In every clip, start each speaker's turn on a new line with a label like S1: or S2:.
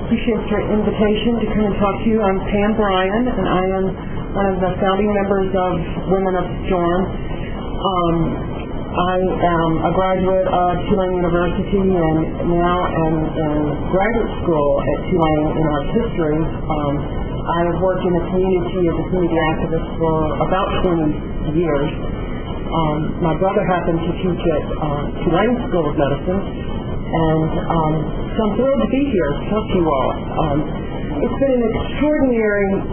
S1: appreciate your invitation to come and talk to you. I'm Pam Bryan, and I am one of the founding members of Women of Storm. I am a graduate of Tulane University and now am in graduate school at Tulane in art history. I have worked in the community as a community activist for about 20 years. My brother happened to teach at Tulane School of Medicine, and so I'm thrilled to be here to talk to you all. It's been an extraordinary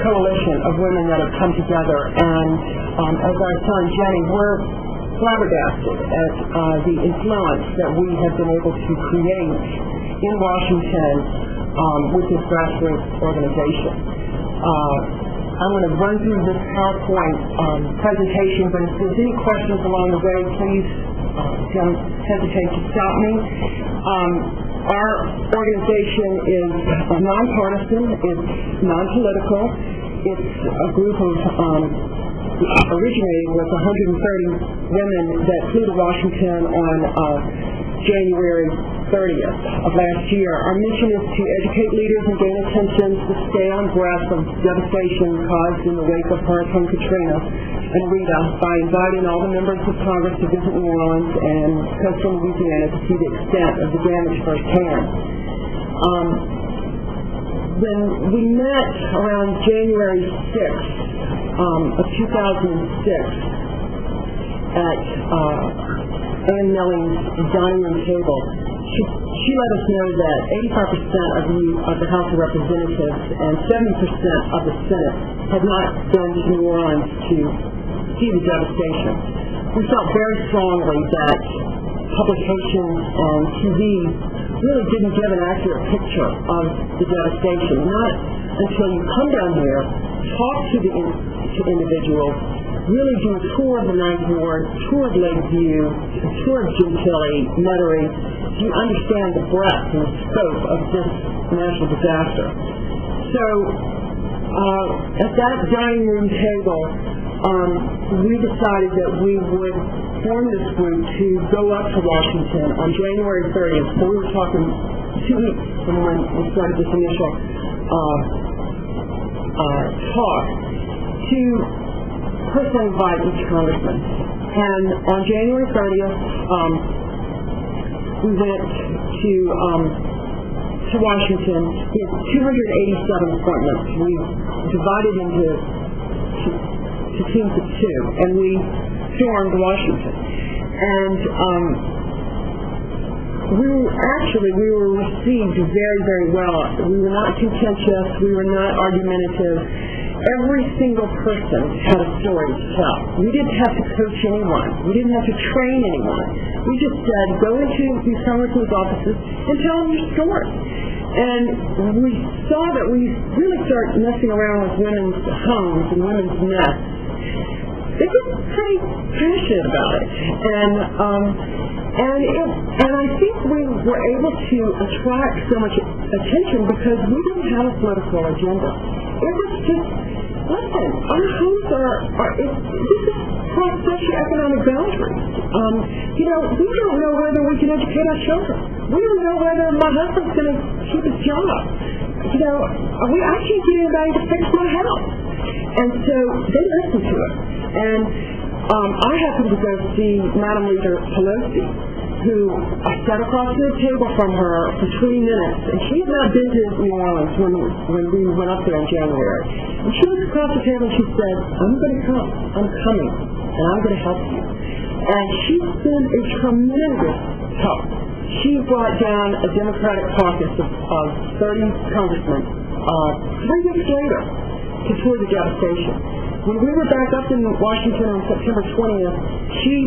S1: coalition of women that have come together, and as I was telling Jenny, we're flabbergasted at the influence that we have been able to create in Washington with this grassroots organization. I'm going to run through this PowerPoint presentation, but if there's any questions along the way, please don't hesitate to stop me. Our organization is nonpartisan, it's non-political, it's a group of originating with 130 women that flew to Washington on January 30th of last year. Our mission is to educate leaders and gain attention to stay on breath of devastation caused in the wake of Hurricane Katrina and Rita by inviting all the members of Congress to visit New Orleans and coastal Louisiana to see the extent of the damage firsthand. When we met around January 6th of 2006 at Ann Milling's dining room table, she let us know that 85% of the House of Representatives and 70% of the Senate had not been to New Orleans to see the devastation. We felt very strongly that publications and TV really didn't give an accurate picture of the devastation. Not until you come down here, talk to the individuals, really do a tour of the Ninth Ward, tour of Lakeview, a tour of Gentilly, Metairie, you understand the breadth and the scope of this national disaster. So at that dining room table, we decided that we would form this group to go up to Washington on January 30th. So we were talking 2 weeks from when we started this initial talk to personally invite each congressman. And on January 30th, we went to Washington. We had 287 appointments. We divided into teams of two, and we stormed Washington. And we were received very, very well. We were not contentious. We were not argumentative. Every single person had a story to tell. We didn't have to coach anyone. We didn't have to train anyone. We just said, go into these congressmen's offices and tell them your story. And we saw that we really started messing around with women's homes and women's nests. They were pretty passionate about it. And I think we were able to attract so much attention because we didn't have a political agenda. It was just, listen, our homes this is cross socioeconomic boundaries. We don't know whether we can educate our children. We don't know whether my husband's going to keep his job. I can't get anybody to fix my house. And so they listened to us. And I happened to go see Madam Leader Pelosi, who I sat across the table from her for 20 minutes, and she had not been to New Orleans when we went up there in January. And she looked across the table and she said, I'm going to come. I'm coming, and I'm going to help you. And she's been a tremendous help. She brought down a Democratic caucus of 30 congressmen 3 weeks later to tour the devastation. When we were back up in Washington on September 20th, she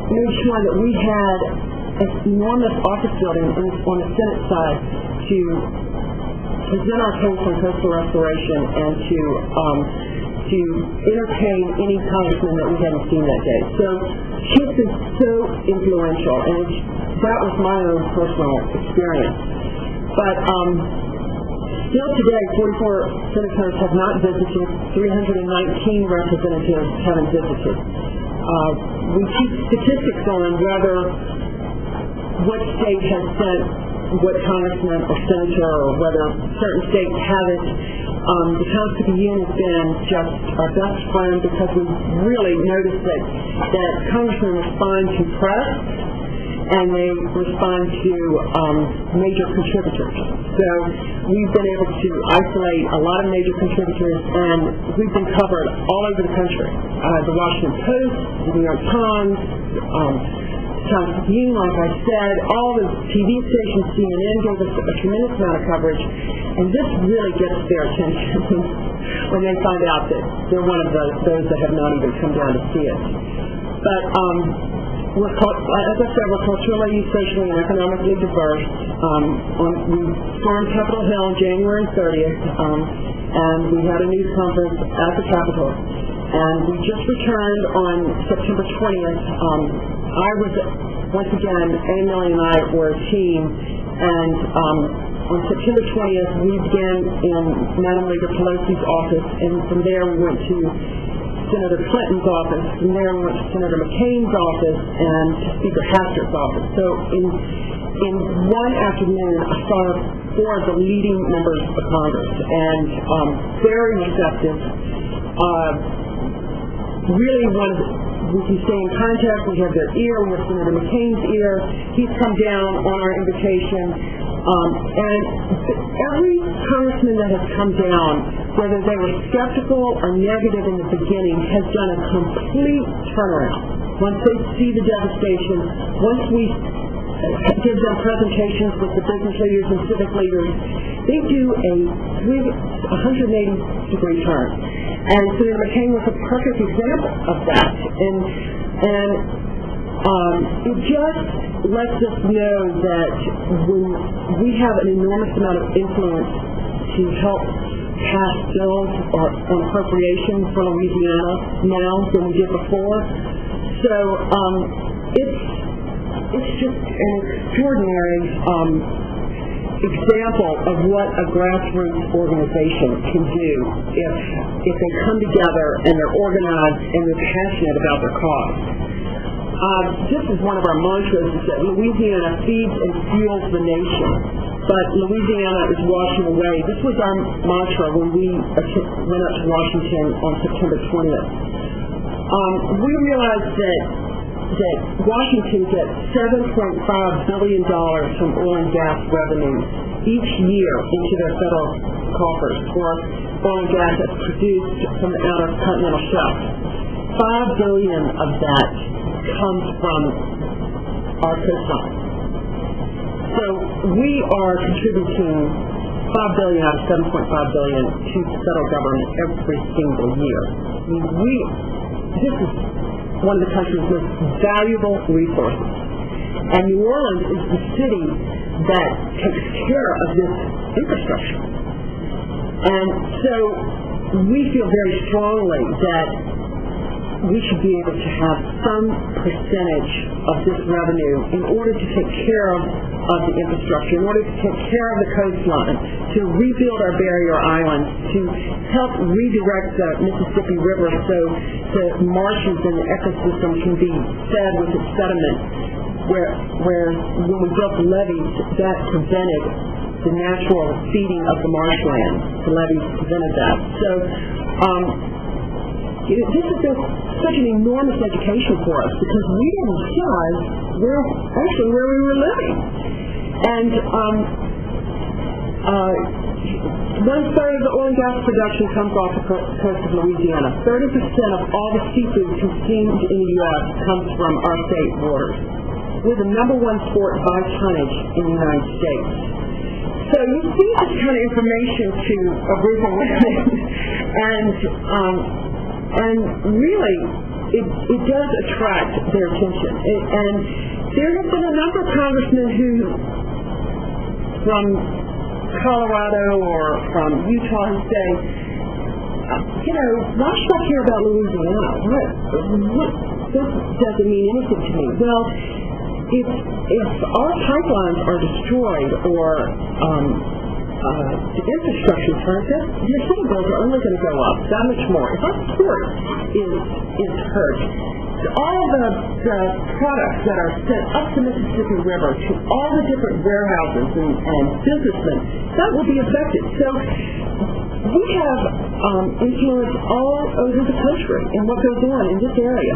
S1: made sure that we had an enormous office building on the Senate side to present our case on coastal restoration and to entertain any congressman that we hadn't seen that day. So she's been so influential, and that was my own personal experience. But still today, 44 senators have not visited, 319 representatives haven't visited. We keep statistics on what state has sent what congressman or senator or whether certain states have it. The Constitution Union has been just our best friend because we really noticed that congressmen respond to press and they respond to major contributors. So we've been able to isolate a lot of major contributors, and we've been covered all over the country. The Washington Post, the New York Times, Constitution, like I said, all the TV stations, CNN gave us a tremendous amount of coverage, and this really gets their attention when they find out that they're one of those that have not even come down to see it. But as I said, we're culturally, socially, and economically diverse. We stormed Capitol Hill on January 30th, and we had a news conference at the Capitol. And we just returned on September 20th. Once again, Ann Millie and I were a team, and on September 20th, we began in Madam Leader Pelosi's office, and from there we went to Senator Clinton's office, and there we went to Senator McCain's office and to Speaker Hastert's office. So in one afternoon, I saw 4 of the leading members of Congress, and very receptive. Really we can stay in contact. We have their ear. We have Senator McCain's ear. He's come down on our invitation. And every congressman that has come down, whether they were skeptical or negative in the beginning, has done a complete turnaround. Once they see the devastation, once we give them presentations with the business leaders and civic leaders, they do a 180-degree turn. And Senator McCain was a perfect example of that. And it just lets us know that when we have an enormous amount of influence to help pass bills or on appropriations for Louisiana now than we did before. So it's just an extraordinary example of what a grassroots organization can do if they come together and they're organized and they're passionate about their cause. This is one of our mantras, is that Louisiana feeds and fuels the nation, but Louisiana is washing away. This was our mantra when we went up to Washington on September 20th. We realized that Washington gets $7.5 billion from oil and gas revenues each year into their federal coffers for oil and gas that's produced from the outer continental shelf. $5 billion of that comes from our coastline. So we are contributing $5 billion out of $7.5 billion to the federal government every single year. This is one of the country's most valuable resources. And New Orleans is the city that takes care of this infrastructure. And so we feel very strongly that we should be able to have some percentage of this revenue in order to take care of the infrastructure, in order to take care of the coastline, to rebuild our barrier islands, to help redirect the Mississippi River so the marshes and the ecosystem can be fed with its sediment, where when we built the levees, that prevented the natural feeding of the marshland. The levees prevented that. So this has been such an enormous education for us because we didn't realize where we were living. And 1/3 of the oil and gas production comes off the coast of Louisiana. 30% of all the seafood consumed in the U.S. comes from our state waters. We're the #1 port by tonnage in the United States. So you see this kind of information to Aboriginal women, and really, it does attract their attention. And there have been a number of congressmen who, from Colorado or from Utah, who say, why should I care about Louisiana? This doesn't mean anything to me. Well, if our pipelines are destroyed or infrastructure front, your city bills are only going to go up that much more. If our port is hurt, all the products that are sent up the Mississippi River to all the different warehouses and businessmen, that will be affected. So we have influence all over the country in what goes on in this area.